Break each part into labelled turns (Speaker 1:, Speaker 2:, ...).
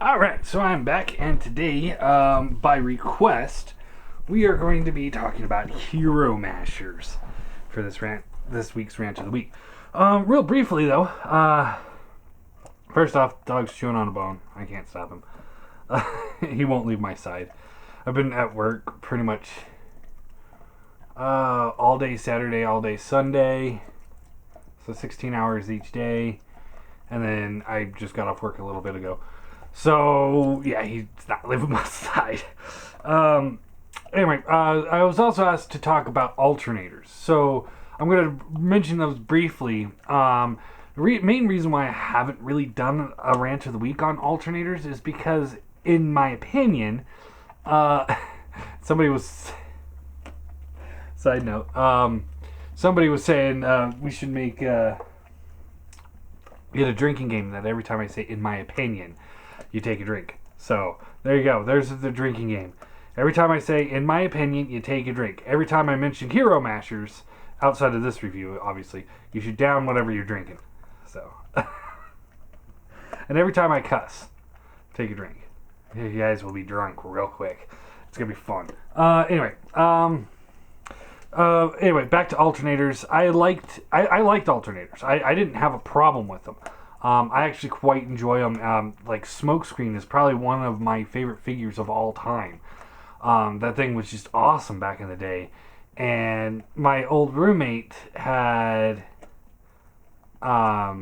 Speaker 1: Alright, so I'm back, and today, by request, we are going to be talking about hero mashers for this week's rant of the week. Real briefly though, first off, dog's chewing on a bone. I can't stop him. He won't leave my side. I've been at work pretty much all day Saturday, all day Sunday, so 16 hours each day, and then I just got off work a little bit ago. So, yeah, he's not leaving my side. Anyway, I was also asked to talk about alternators. So, I'm going to mention those briefly. Main reason why I haven't really done a rant of the week on alternators is because, in my opinion, somebody was... Side note. Somebody was saying we should get a drinking game that every time I say, in my opinion, you take a drink. So, there you go. There's the drinking game. Every time I say, in my opinion, you take a drink. Every time I mention hero mashers, outside of this review, obviously, you should down whatever you're drinking. So. And every time I cuss, take a drink. You guys will be drunk real quick. It's going to be fun. Anyway, back to alternators. I liked alternators. I didn't have a problem with them. I actually quite enjoy them. Like Smokescreen is probably one of my favorite figures of all time. That thing was just awesome back in the day. And my old roommate had a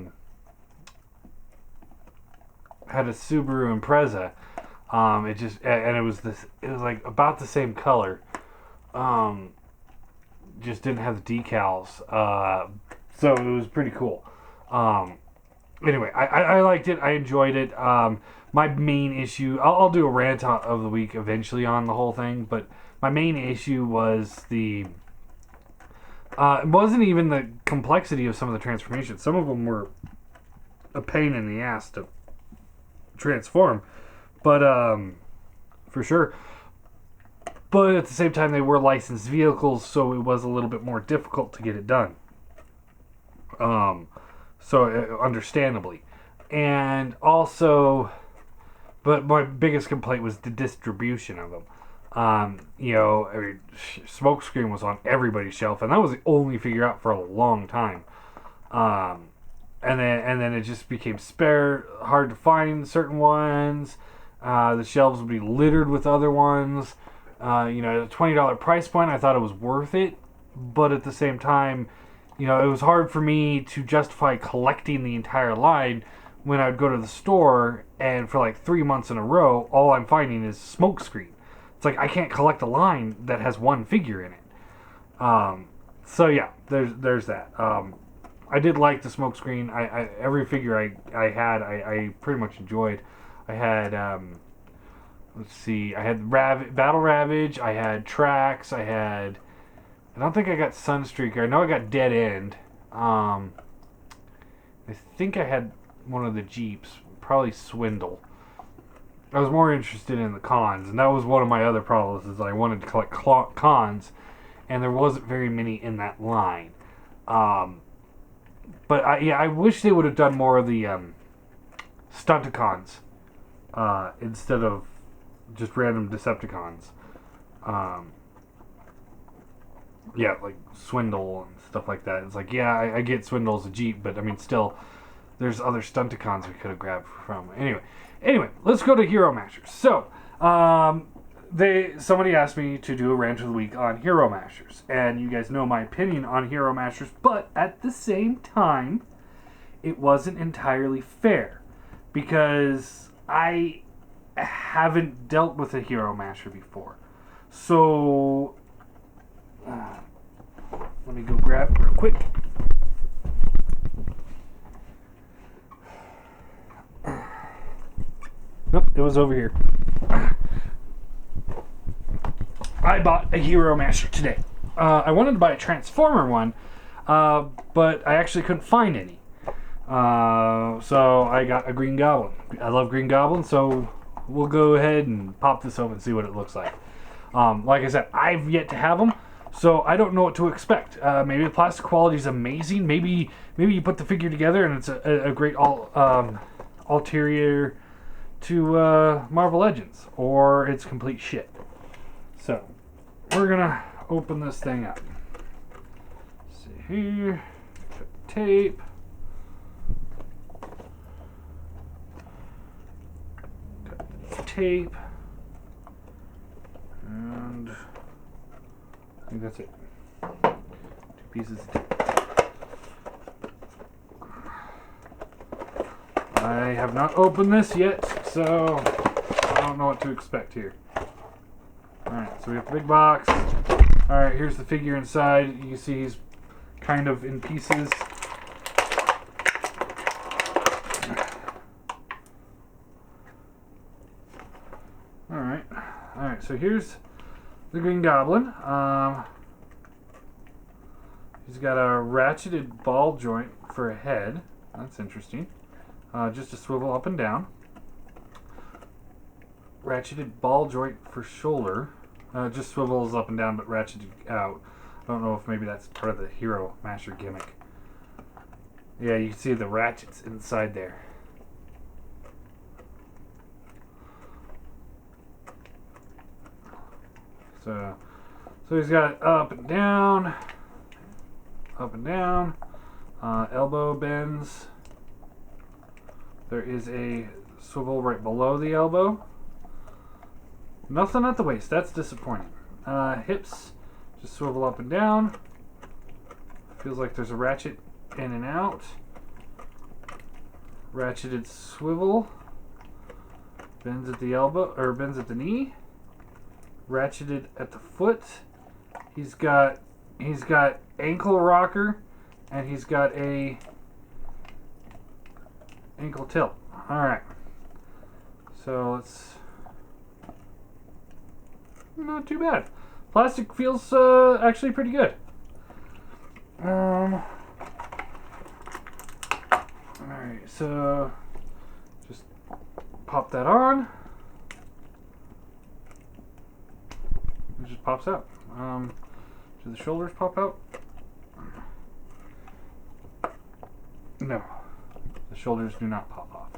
Speaker 1: Subaru Impreza. It was like about the same color. Just didn't have the decals. So it was pretty cool. Anyway, I liked it. I enjoyed it. My main issue... I'll do a rant of the week eventually on the whole thing, but my main issue was it wasn't even the complexity of some of the transformations. Some of them were a pain in the ass to transform, but for sure. But at the same time, they were licensed vehicles, so it was a little bit more difficult to get it done. Understandably. And also, but my biggest complaint was the distribution of them. Smokescreen was on everybody's shelf, and that was the only figure out for a long time. And then it just became hard to find certain ones. The shelves would be littered with other ones. At a $20 price point, I thought it was worth it, but at the same time, it was hard for me to justify collecting the entire line when I would go to the store and for like 3 months in a row, all I'm finding is Smokescreen. It's like I can't collect a line that has one figure in it. So yeah, there's that. I did like the Smokescreen. Every figure I had, I pretty much enjoyed. I had I had Battle Ravage, I had Trax, I don't think I got Sunstreaker. I know I got Dead End. I think I had one of the Jeeps, probably Swindle. I was more interested in the cons, and that was one of my other problems, is I wanted to collect cons, and there wasn't very many in that line. But I wish they would have done more of the Stunticons instead of just random Decepticons. Like Swindle and stuff like that. It's like, yeah, I get Swindle's a Jeep, but I mean, still, there's other Stunticons we could have grabbed from. Anyway, let's go to Hero Mashers. So, somebody asked me to do a rant of the week on Hero Mashers, and you guys know my opinion on Hero Mashers, but at the same time, it wasn't entirely fair, because I haven't dealt with a Hero Masher before. So, let me go grab it real quick. Nope, it was over here. I bought a Hero Masher today. I wanted to buy a Transformer one, but I actually couldn't find any. So I got a Green Goblin. I love Green Goblin, so we'll go ahead and pop this open and see what it looks like. Like I said, I've yet to have them, so I don't know what to expect. Maybe the plastic quality is amazing. Maybe you put the figure together and it's a great ulterior to Marvel Legends, or it's complete shit. So, we're gonna open this thing up. Let's see here, cut tape. Cut the tape. And I think that's it. 2 pieces of tape. I have not opened this yet, so I don't know what to expect here. Alright, so we have the big box. Alright, here's the figure inside. You can see he's kind of in pieces. Alright, so here's the Green Goblin. He's got a ratcheted ball joint for a head. That's interesting. Just a swivel up and down. Ratcheted ball joint for shoulder. Just swivels up and down, but ratcheted out. I don't know if maybe that's part of the Hero Master gimmick. Yeah, you can see the ratchets inside there. So he's got up and down, elbow bends. There is a swivel right below the elbow. Nothing at the waist. That's disappointing. Hips just swivel up and down. Feels like there's a ratchet in and out. Ratcheted swivel. Bends at the elbow, or bends at the knee. Ratcheted at the foot. He's got ankle rocker, and he's got a ankle tilt. Alright. So it's not too bad. Plastic feels actually pretty good. Alright, so just pop that on. It just pops out. Do the shoulders pop out? No. The shoulders do not pop off.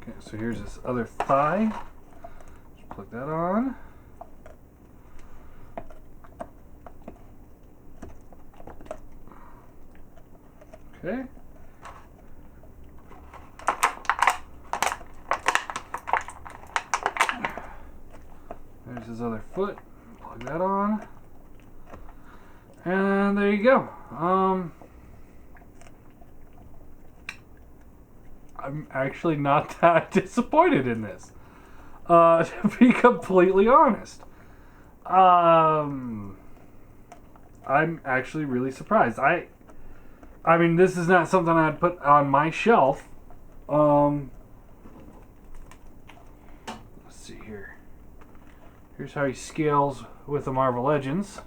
Speaker 1: Okay, so here's this other thigh. Just plug that on. Okay. There's his other foot. Plug that on. And there you go. I'm actually not that disappointed in this. To be completely honest. I'm actually really surprised. I mean, this is not something I'd put on my shelf. Let's see here. Here's how he scales with the Marvel Legends.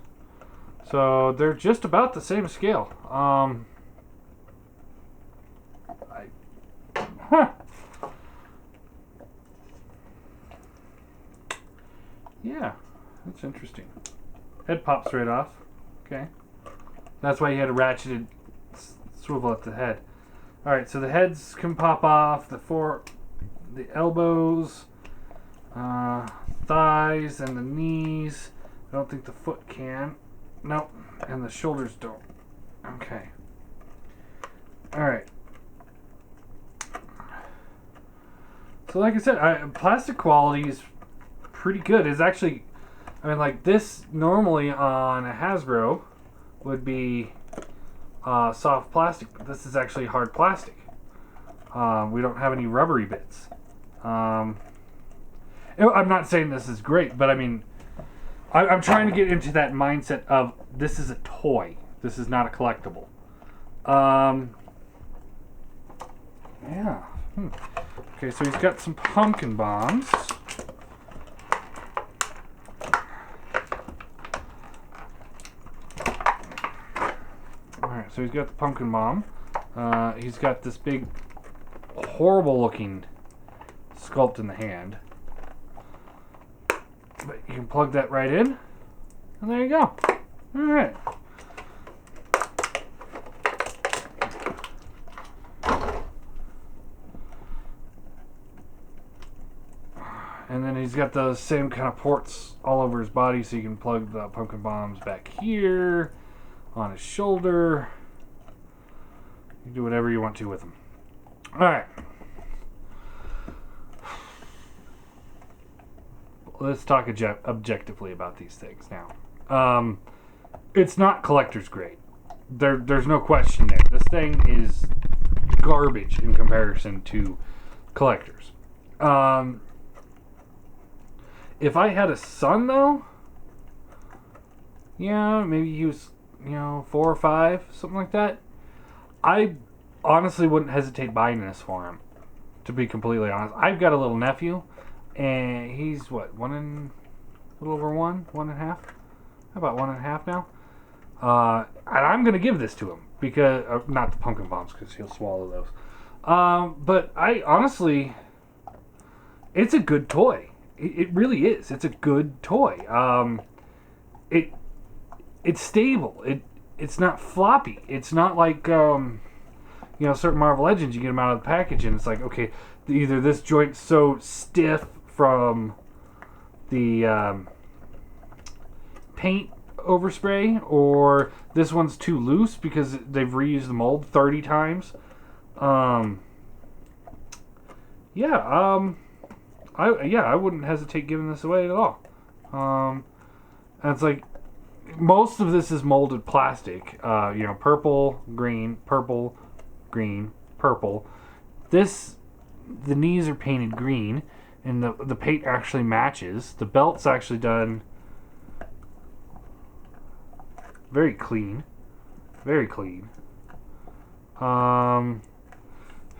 Speaker 1: So they're just about the same scale. Yeah, that's interesting. Head pops right off. Okay. That's why he had a ratcheted swivel at the head. Alright, so the heads can pop off, the elbows, thighs, and the knees. I don't think the foot can. Nope. And the shoulders don't. Okay. Alright. So like I said, plastic quality is pretty good. It's actually, I mean, like this normally on a Hasbro would be soft plastic, but this is actually hard plastic. We don't have any rubbery bits. I'm not saying this is great, but I mean, I'm trying to get into that mindset of this is a toy. This is not a collectible. Yeah. Okay, so he's got some pumpkin bombs. Alright, so he's got the pumpkin bomb. He's got this big, horrible looking sculpt in the hand. But you can plug that right in, and there you go. All right. And then he's got those same kind of ports all over his body, so you can plug the pumpkin bombs back here, on his shoulder. You can do whatever you want to with them. Alright. Let's talk objectively about these things now. It's not collector's grade. There's no question there. This thing is garbage in comparison to collectors. If I had a son, though, yeah, maybe he was, 4 or 5, something like that, I honestly wouldn't hesitate buying this for him, to be completely honest. I've got a little nephew, and he's, what, a little over 1.5? About 1.5 now? And I'm going to give this to him, because, not the pumpkin bombs, because he'll swallow those. But I, honestly, it's a good toy. It really is. It's a good toy. It's stable. It's not floppy. It's not like certain Marvel Legends. You get them out of the package and it's like, okay, either this joint's so stiff from the paint overspray, or this one's too loose because they've reused the mold 30 times. I wouldn't hesitate giving this away at all. And it's like, most of this is molded plastic. Purple, green, purple, green, purple. The knees are painted green, and the paint actually matches. The belt's actually done very clean. Very clean.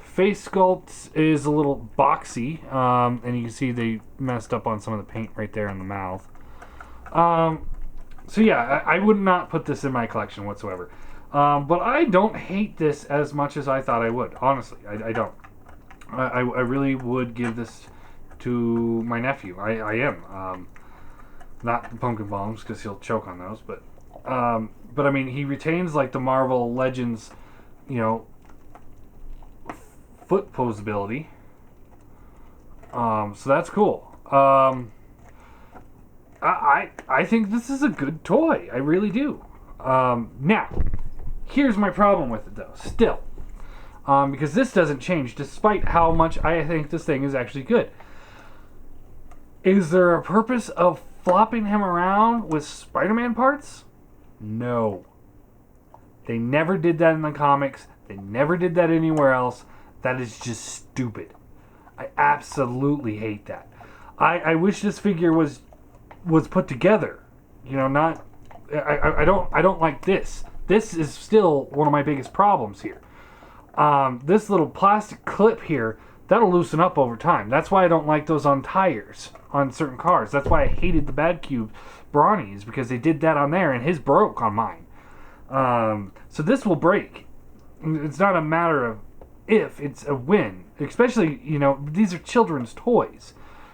Speaker 1: Face sculpt is a little boxy, and you can see they messed up on some of the paint right there in the mouth. So yeah, I would not put this in my collection whatsoever. But I don't hate this as much as I thought I would. Honestly, I don't. I really would give this to my nephew. I am. Not the pumpkin bombs, because he'll choke on those, but I mean, he retains like the Marvel Legends, foot posability. So that's cool. I think this is a good toy. I really do. Now, here's my problem with it though, still. Because this doesn't change despite how much I think this thing is actually good. Is there a purpose of flopping him around with Spider-Man parts? No. They never did that in the comics. They never did that anywhere else. That is just stupid. I absolutely hate that. I wish this figure was put together. Not. I don't like this. This is still one of my biggest problems here. This little plastic clip here, that'll loosen up over time. That's why I don't like those on tires on certain cars. That's why I hated the Bad Cube Brawnies, because they did that on there and his broke on mine. So this will break. It's not a matter of if, it's a when. Especially, these are children's toys.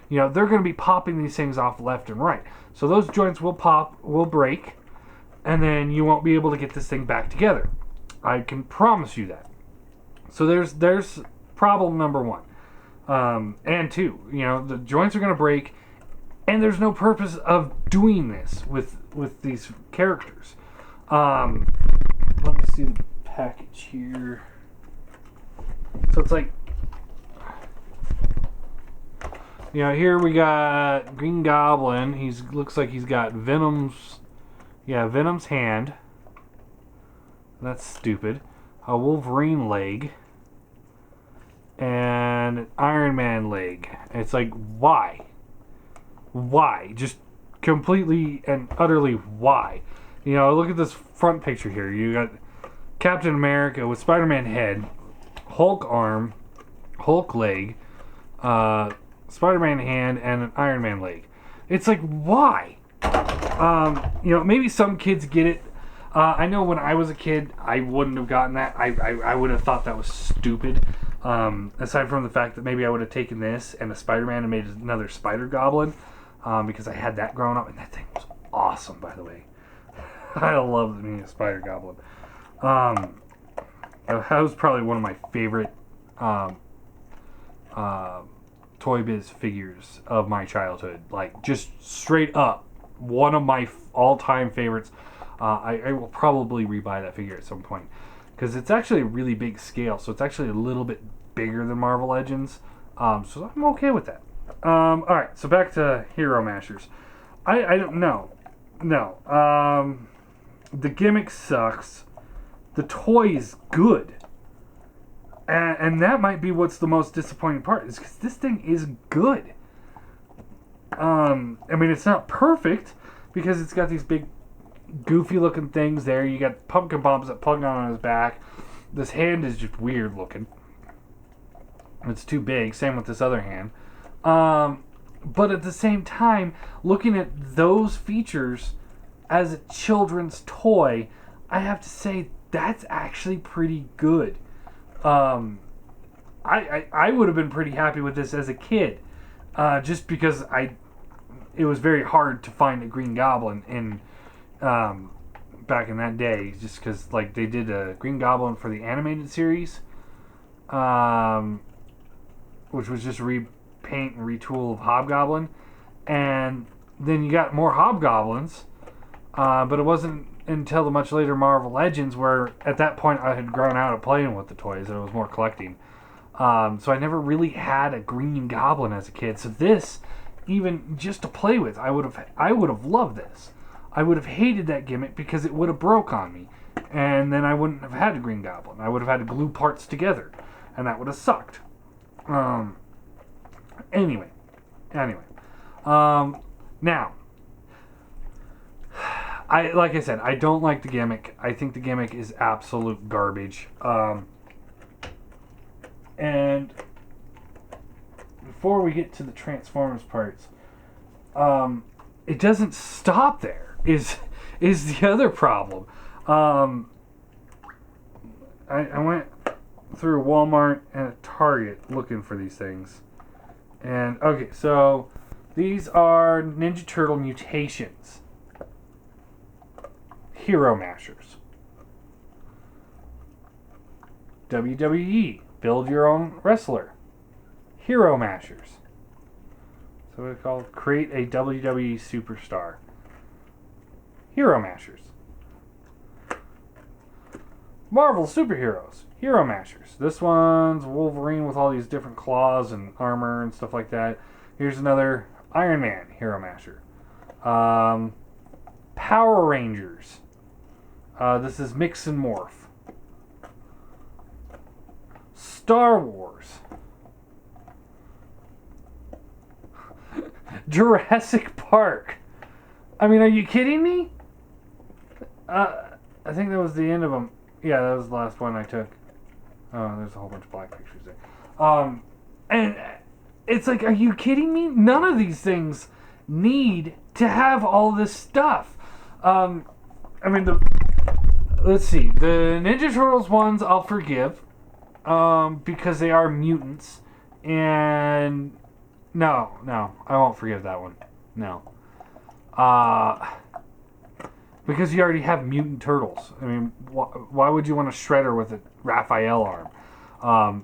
Speaker 1: They're going to be popping these things off left and right. So those joints will pop, will break, and then you won't be able to get this thing back together. I can promise you that. So there's problem number one. And two, the joints are going to break, and there's no purpose of doing this with these characters. Let me see the package here. So it's like, here we got Green Goblin. Looks like he's got Venom's hand. That's stupid. A Wolverine leg. And an Iron Man leg. And it's like, why? Why? Just completely and utterly why? Look at this front picture here. You got Captain America with Spider-Man head, Hulk arm, Hulk leg, Spider-Man hand, and an Iron Man leg. It's like, why? Maybe some kids get it. I know when I was a kid, I wouldn't have gotten that. I would have thought that was stupid. Aside from the fact that maybe I would have taken this and a Spider-Man and made another Spider Goblin. because I had that growing up, and that thing was awesome, by the way. I love me a Spider Goblin. That was probably one of my favorite Toy Biz figures of my childhood. Like, just straight up, one of my all-time favorites. I will probably rebuy that figure at some point, because it's actually a really big scale, so it's actually a little bit bigger than Marvel Legends. So I'm okay with that. Alright, so back to Hero Mashers. I don't know. No. The gimmick sucks. The toy is good. And that might be what's the most disappointing part, is because this thing is good. I mean, it's not perfect, because it's got these big, goofy looking things there. You got pumpkin bombs that plug on his back. This hand is just weird looking. It's too big. Same with this other hand. But at the same time, looking at those features as a children's toy, I have to say that's actually pretty good. I would have been pretty happy with this as a kid, just because it was very hard to find a Green Goblin in back in that day, just because like they did a Green Goblin for the animated series, which was just repaint and retool of Hobgoblin, and then you got more Hobgoblins, but it wasn't until the much later Marvel Legends, where at that point I had grown out of playing with the toys and it was more collecting. So I never really had a Green Goblin as a kid. So this, even just to play with, I would have loved this. I would have hated that gimmick because it would have broke on me, and then I wouldn't have had a Green Goblin. I would have had to glue parts together, and that would have sucked. Anyway. Now, like I said, I don't like the gimmick. I think the gimmick is absolute garbage. And before we get to the Transformers parts, it doesn't stop there. Is the other problem? I went through Walmart and a Target looking for these things, and okay, so these are Ninja Turtle Mutations. Hero Mashers. WWE, build your own wrestler. Hero Mashers. So what it's called, create a WWE superstar. Hero Mashers. Marvel superheroes. Hero Mashers. This one's Wolverine with all these different claws and armor and stuff like that. Here's another Iron Man Hero Masher. Power Rangers. This is Mix and Morph. Star Wars. Jurassic Park. I mean, are you kidding me? I think that was the end of them. Yeah, that was the last one I took. Oh, there's a whole bunch of black pictures there. And it's like, are you kidding me? None of these things need to have all this stuff. I mean, let's see. The Ninja Turtles ones I'll forgive, because they are mutants. And no, I won't forgive that one. No. Because you already have mutant turtles. I mean, why would you want a Shredder with a Raphael arm?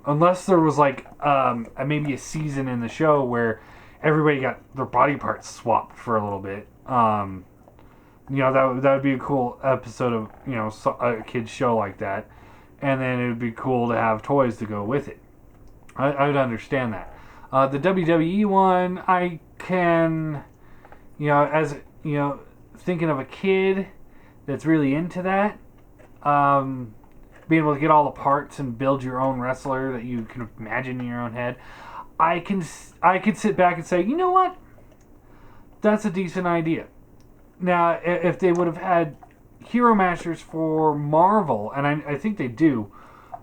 Speaker 1: Unless there was like maybe a season in the show where everybody got their body parts swapped for a little bit. That would be a cool episode of a kid's show like that, and then it would be cool to have toys to go with it. I would understand that. The WWE one, I can, thinking of a kid that's really into that, being able to get all the parts and build your own wrestler that you can imagine in your own head, I could sit back and say, you know what? That's a decent idea. Now, if they would have had Hero Masters for Marvel, and I think they do,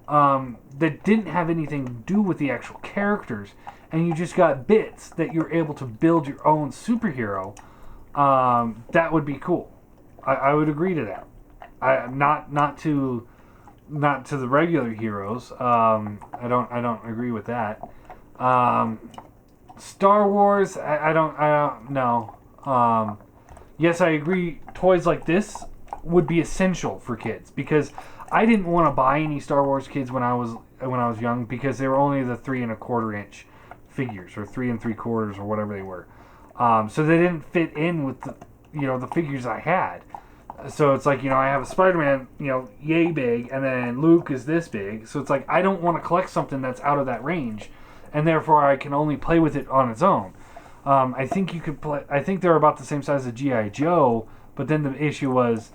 Speaker 1: that didn't have anything to do with the actual characters, and you just got bits that you're able to build your own superhero, that would be cool. I would agree to that. Not to the regular heroes. I don't agree with that. Star Wars. I don't know. Yes, I agree. Toys like this would be essential for kids because I didn't want to buy any Star Wars kids when I was young because they were only the 3 1/4 inch figures or 3 3/4 or whatever they were. So they didn't fit in with the figures I had. So it's like, I have a Spider-Man, yay big, and then Luke is this big. So it's like, I don't want to collect something that's out of that range, and therefore I can only play with it on its own. I think you could play. I think they're about the same size as G.I. Joe, but then the issue was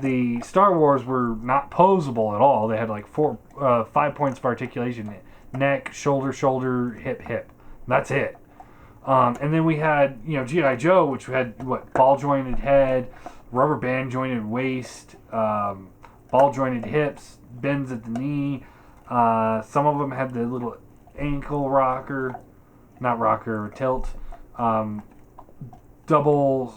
Speaker 1: the Star Wars were not posable at all. They had like 5 points of articulation: neck, shoulder, hip, hip. That's it. And then we had G.I. Joe, which had ball jointed head, rubber band jointed waist, ball jointed hips, bends at the knee. Some of them had the little ankle rocker. Not rocker, tilt, double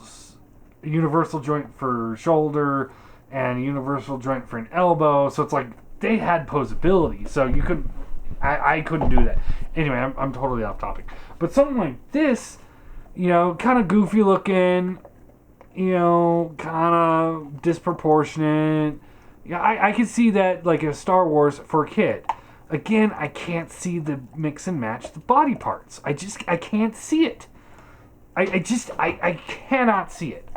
Speaker 1: universal joint for shoulder and universal joint for an elbow. So it's like they had posability. So you couldn't, I couldn't do that. Anyway, I'm totally off topic. But something like this, kind of goofy looking, kind of disproportionate. Yeah, I could see that like a Star Wars for a kid. Again, I can't see the mix and match the body parts. I can't see it. I cannot see it.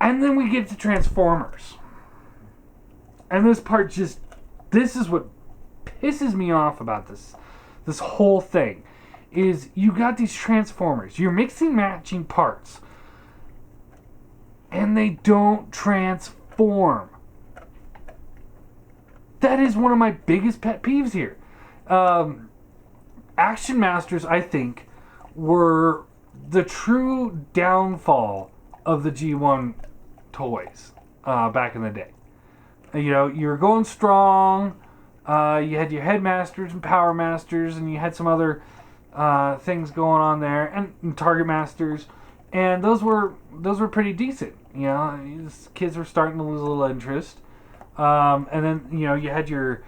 Speaker 1: And then we get to Transformers. And this is what pisses me off about this whole thing, is you got these Transformers. You're mixing matching parts. And they don't transform. That is one of my biggest pet peeves here. Action Masters, I think, were the true downfall of the G1 toys back in the day. You were going strong. You had your Headmasters and Power Masters, and you had some other things going on there, and Target Masters, and those were pretty decent. These kids were starting to lose a little interest. And then, you had your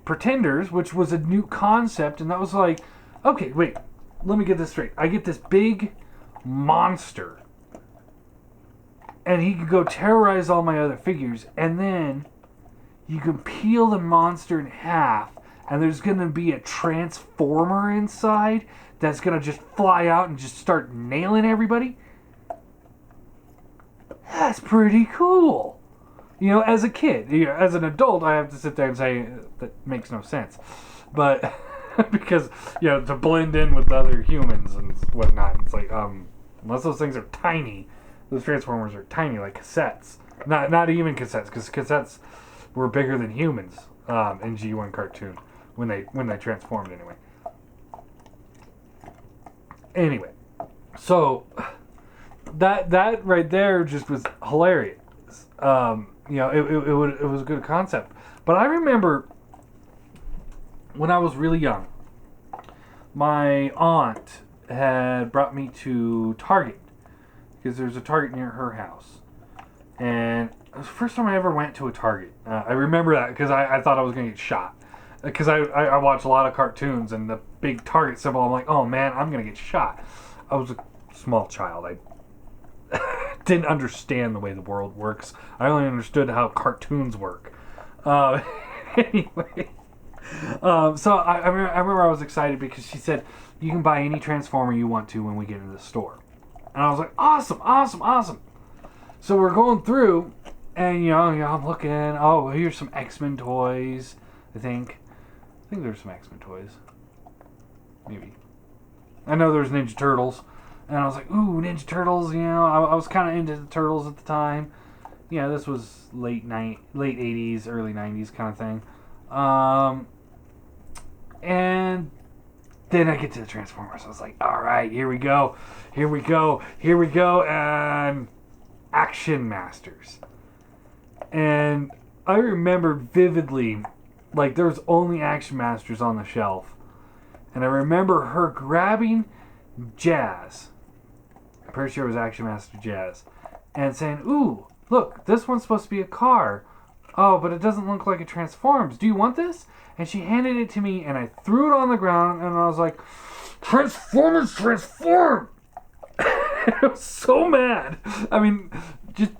Speaker 1: Pretenders, which was a new concept, and that was like, okay, wait, let me get this straight. I get this big monster, and he can go terrorize all my other figures, and then you can peel the monster in half, and there's going to be a transformer inside that's going to just fly out and just start nailing everybody. That's pretty cool. As a kid, as an adult, I have to sit there and say that makes no sense. But because, to blend in with other humans and whatnot, it's like, unless those things are tiny, those Transformers are tiny, like cassettes. Not even cassettes, because cassettes were bigger than humans in G1 cartoon when they transformed anyway. So that right there just was hilarious. It was a good concept. But I remember when I was really young, my aunt had brought me to Target because there's a Target near her house. And it was the first time I ever went to a Target. I remember that because I thought I was going to get shot. Because I watch a lot of cartoons, and the big Target symbol, I'm like, oh man, I'm going to get shot. I was a small child. I didn't understand the way the world works. I only understood how cartoons work. Anyway, so I remember I was excited because she said, you can buy any Transformer you want to when we get into the store. And I was like, awesome. So we're going through, and I'm looking, oh, here's some X-Men toys, I think there's some X-Men toys. Maybe. I know there's Ninja Turtles. And I was like, ooh, Ninja Turtles, I was kind of into the Turtles at the time. This was late 80s, early 90s kind of thing. And then I get to the Transformers. I was like, all right, here we go. And Action Masters. And I remember vividly, like, there was only Action Masters on the shelf. And I remember her grabbing Jazz. I'm pretty sure it was Action Master Jazz. And saying, ooh, look, this one's supposed to be a car. Oh, but it doesn't look like it transforms. Do you want this? And she handed it to me, and I threw it on the ground, and I was like, Transformers transform! I was so mad. I mean, just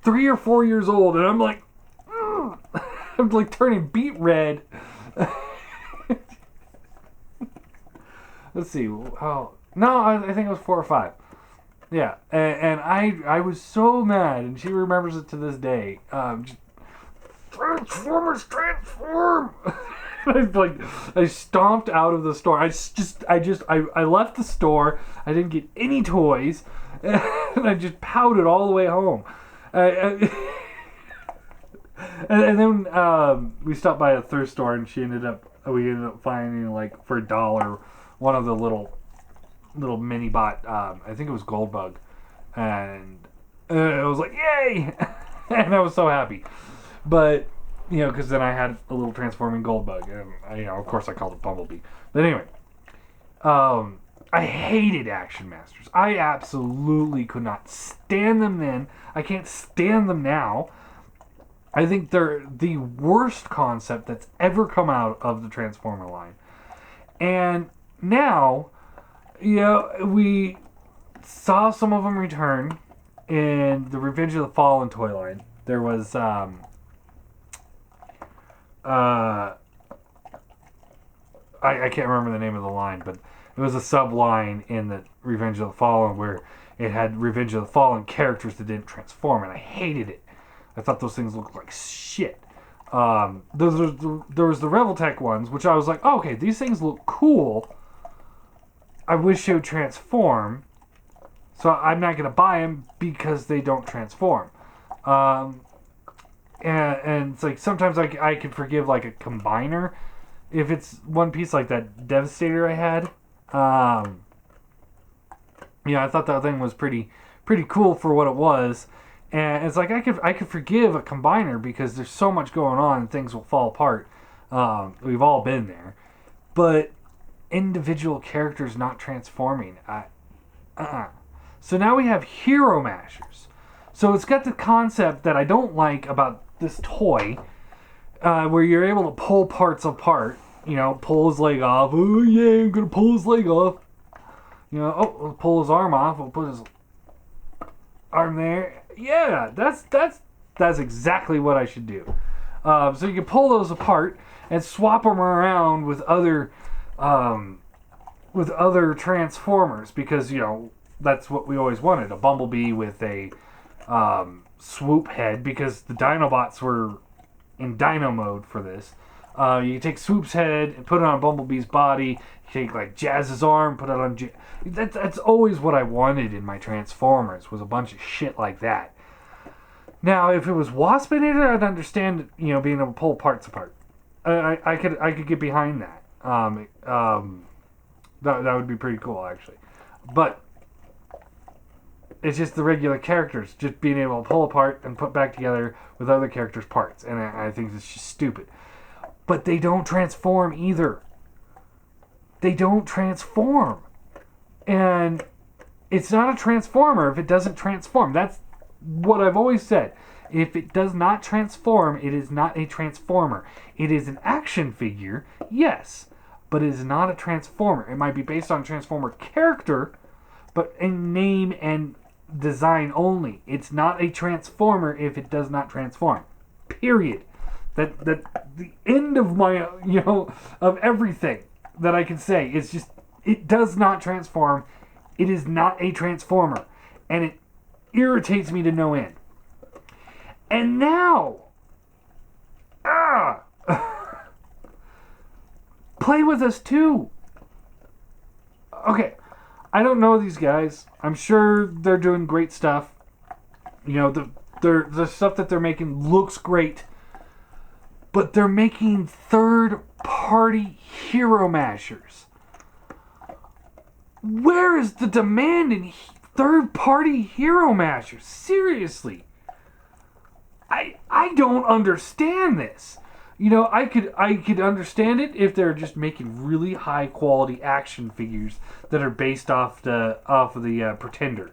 Speaker 1: 3 or 4 years old, and I'm like, I'm like turning beet red. Let's see. Oh no, I think it was 4 or 5. Yeah, and I was so mad, and she remembers it to this day. Just, Transformers transform. I stomped out of the store. I left the store. I didn't get any toys, and I just pouted all the way home. And then we stopped by a thrift store, and we ended up finding, like, for $1 one of the little mini bot. I think it was Goldbug, and it was like, yay! And I was so happy. But, because then I had a little transforming Goldbug, and of course I called it Bumblebee. But anyway, I hated Action Masters. I absolutely could not stand them then. I can't stand them now. I think they're the worst concept that's ever come out of the Transformer line. And now, we saw some of them return in the Revenge of the Fallen toy line. There was I can't remember the name of the line, but it was a sub-line in the Revenge of the Fallen where it had Revenge of the Fallen characters that didn't transform, and I hated it. I thought those things looked like shit. There was the Revoltech ones, which I was like, oh, okay, these things look cool. I wish they would transform, so I'm not going to buy them because they don't transform. And it's like sometimes I could forgive like a combiner if it's one piece, like that Devastator I had. I thought that thing was pretty cool for what it was, and it's like I could forgive a combiner because there's so much going on and things will fall apart. We've all been there, but individual characters not transforming, So now we have Hero Mashers. So it's got the concept that I don't like about this toy, where you're able to pull parts apart. Pull his leg off. Oh yeah, I'm gonna pull his leg off. Pull his arm off. We'll put his arm there. Yeah, that's exactly what I should do. So you can pull those apart and swap them around with other Transformers, because that's what we always wanted, a Bumblebee with a swoop head, because the Dinobots were in Dino mode for this. You take Swoop's head and put it on Bumblebee's body. You take like Jazz's arm, put it on that's always what I wanted in my Transformers, was a bunch of shit like that. Now, if it was Waspinator, I'd understand, being able to pull parts apart. I could get behind that. That would be pretty cool, actually. But it's just the regular characters just being able to pull apart and put back together with other characters' parts, and I think it's just stupid. But they don't transform either. They don't transform. And it's not a Transformer if it doesn't transform. That's what I've always said. If it does not transform, it is not a Transformer. It is an action figure, yes, but it is not a Transformer. It might be based on a Transformer character, but in name and design only. It's not a Transformer if it does not transform. Period. That the end of my of everything that I can say is just, it does not transform. It is not a Transformer, and it irritates me to no end. And now, Play With Us 2. Okay, I don't know these guys. I'm sure they're doing great stuff. The stuff that they're making looks great. But they're making third-party Hero Mashers. Where is the demand in third-party Hero Mashers? Seriously. I don't understand this. I could understand it if they're just making really high-quality action figures that are based off of the Pretenders.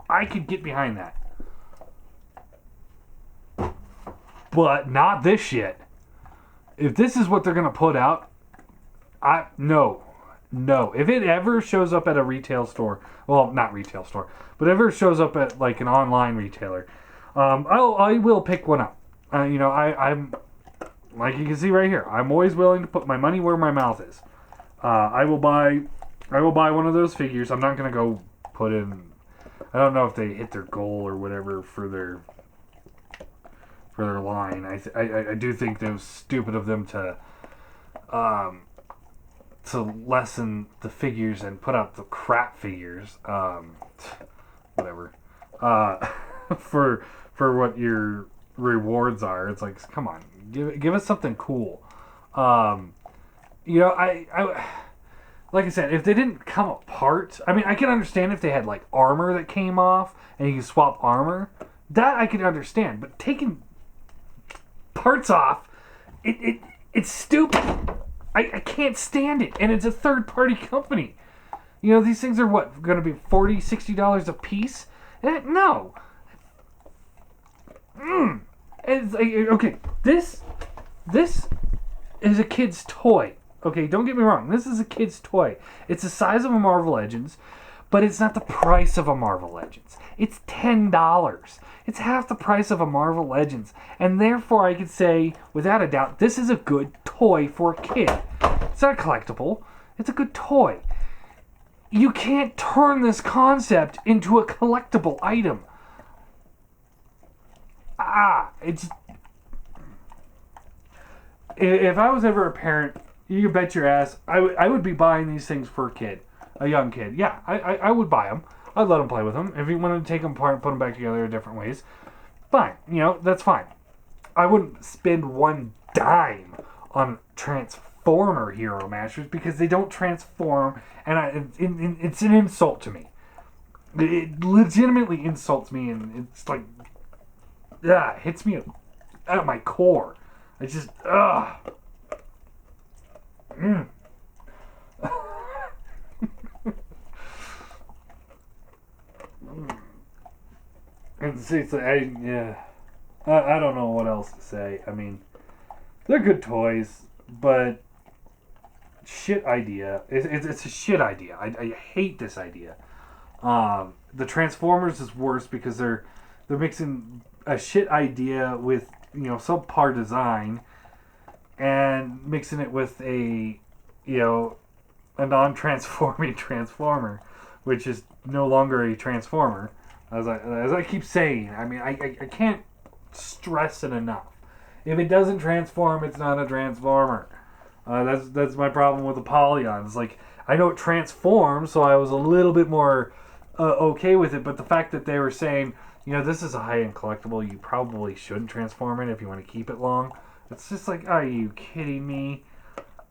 Speaker 1: I could get behind that. But not this shit. If this is what they're going to put out, no. No. If it ever shows up at a retail store, well, not retail store, but ever shows up at like an online retailer, I will pick one up. I'm like you can see right here. I'm always willing to put my money where my mouth is. I will buy one of those figures. I'm not gonna go put in. I don't know if they hit their goal or whatever for their line. I do think that it was stupid of them to lessen the figures and put out the crap figures. Whatever. For what your rewards are. It's like, come on, give us something cool. I like I said, if they didn't come apart, I mean, I can understand if they had like armor that came off and you can swap armor. That I can understand, but taking parts off, it's stupid. I can't stand it, and it's a third-party company. These things are what, going to be $40, $60 a piece? No. It's like, okay, this is a kid's toy. Okay, don't get me wrong. This is a kid's toy. It's the size of a Marvel Legends, but it's not the price of a Marvel Legends. It's $10. It's half the price of a Marvel Legends. And therefore, I could say, without a doubt, this is a good toy for a kid. It's not a collectible. It's a good toy. You can't turn this concept into a collectible item. It's... If I was ever a parent, you can bet your ass, I would be buying these things for a kid. A young kid. Yeah, I would buy them. I'd let him play with them. If he wanted to take them apart and put them back together in different ways, fine. That's fine. I wouldn't spend one dime on Transformer Hero Masters because they don't transform, and it's an insult to me. It legitimately insults me, and it's like, it hits me at my core. It's just, It's like, I don't know what else to say. I mean, they're good toys, but shit idea. It's a shit idea. I hate this idea. The Transformers is worse because they're mixing a shit idea with subpar design and mixing it with a non-transforming Transformer, which is no longer a Transformer. As I keep saying, I mean, I can't stress it enough. If it doesn't transform, it's not a Transformer. That's my problem with the polygons. Like, I know it transforms, so I was a little bit more okay with it. But the fact that they were saying, this is a high-end collectible, you probably shouldn't transform it if you want to keep it long. It's just like, are you kidding me?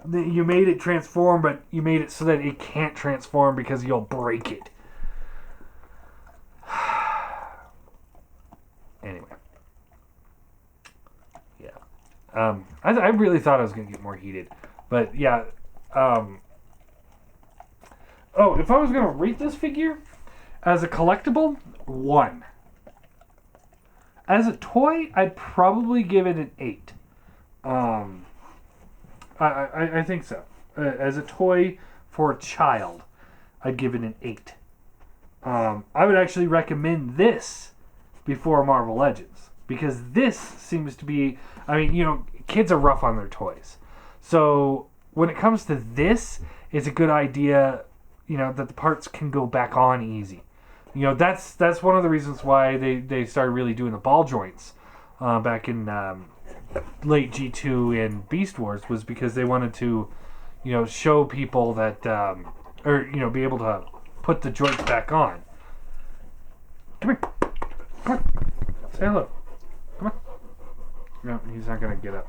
Speaker 1: You made it transform, but you made it so that it can't transform because you'll break it. Anyway. Yeah. I really thought I was going to get more heated. But, yeah. If I was going to rate this figure as a collectible, 1. As a toy, I'd probably give it an 8. I think so. As a toy for a child, I'd give it an 8. I would actually recommend this before Marvel Legends, because this seems to be, I mean, kids are rough on their toys. So when it comes to this, it's a good idea, that the parts can go back on easy. That's one of the reasons why they started really doing the ball joints back in late G2 and Beast Wars, was because they wanted to, show people that, be able to put the joints back on. Come here. Come on. Say hello. Come on. No, he's not going to get up.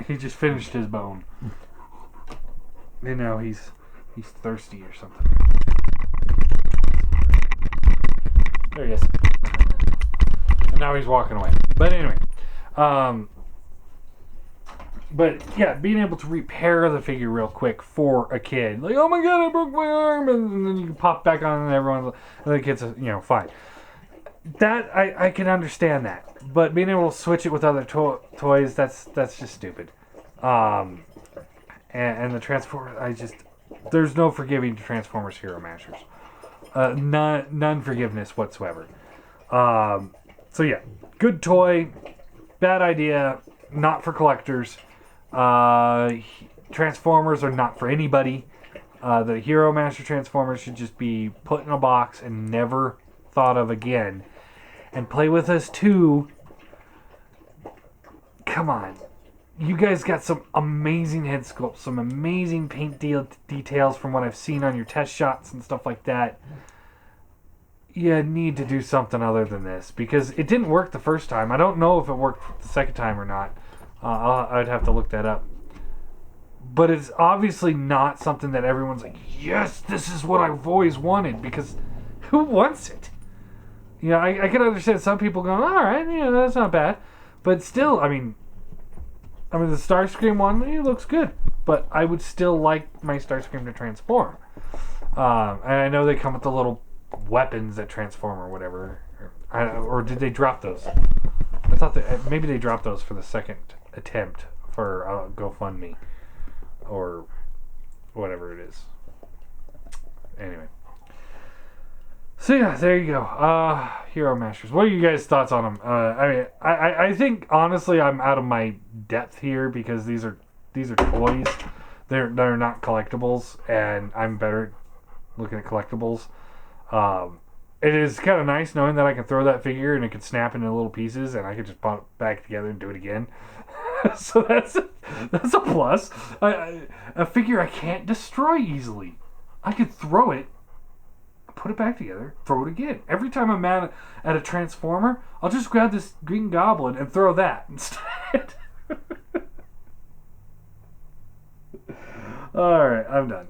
Speaker 1: He just finished his bone. And now he's thirsty or something. There he is. And now he's walking away. But anyway. But yeah, being able to repair the figure real quick for a kid. Like, oh my god, I broke my arm. And then you can pop back on and and the kid's, fine. That, I can understand that. But being able to switch it with other toys, that's just stupid. And the Transformer, there's no forgiving Transformers Hero Mashers. None forgiveness whatsoever. So yeah, good toy, bad idea, not for collectors. Transformers are not for anybody. The Hero Master Transformers should just be put in a box and never thought of again. And Play With Us 2, come on. You guys got some amazing head sculpts, some amazing paint details from what I've seen on your test shots and stuff like that. You need to do something other than this, because it didn't work the first time. I don't know if it worked the second time or not. I'd have to look that up. But it's obviously not something that everyone's like, yes, this is what I've always wanted, because who wants it? You know, I can understand some people going, all right, you know, that's not bad. But still, I mean, the Starscream one, it looks good. But I would still like my Starscream to transform. And I know they come with the little weapons that transform or whatever. Or did they drop those? I thought that maybe they dropped those for the second attempt for GoFundMe. Or whatever it is. Anyway. So yeah, there you go. Hero Masters. What are you guys' thoughts on them? I think honestly I'm out of my depth here because these are toys. They're not collectibles, and I'm better at looking at collectibles. It is kind of nice knowing that I can throw that figure and it could snap into little pieces, and I could just put it back together and do it again. So that's a plus. A figure I can't destroy easily. I could throw it, put it back together, throw it again. Every time I'm mad at a Transformer, I'll just grab this Green Goblin and throw that instead. Alright, I'm done.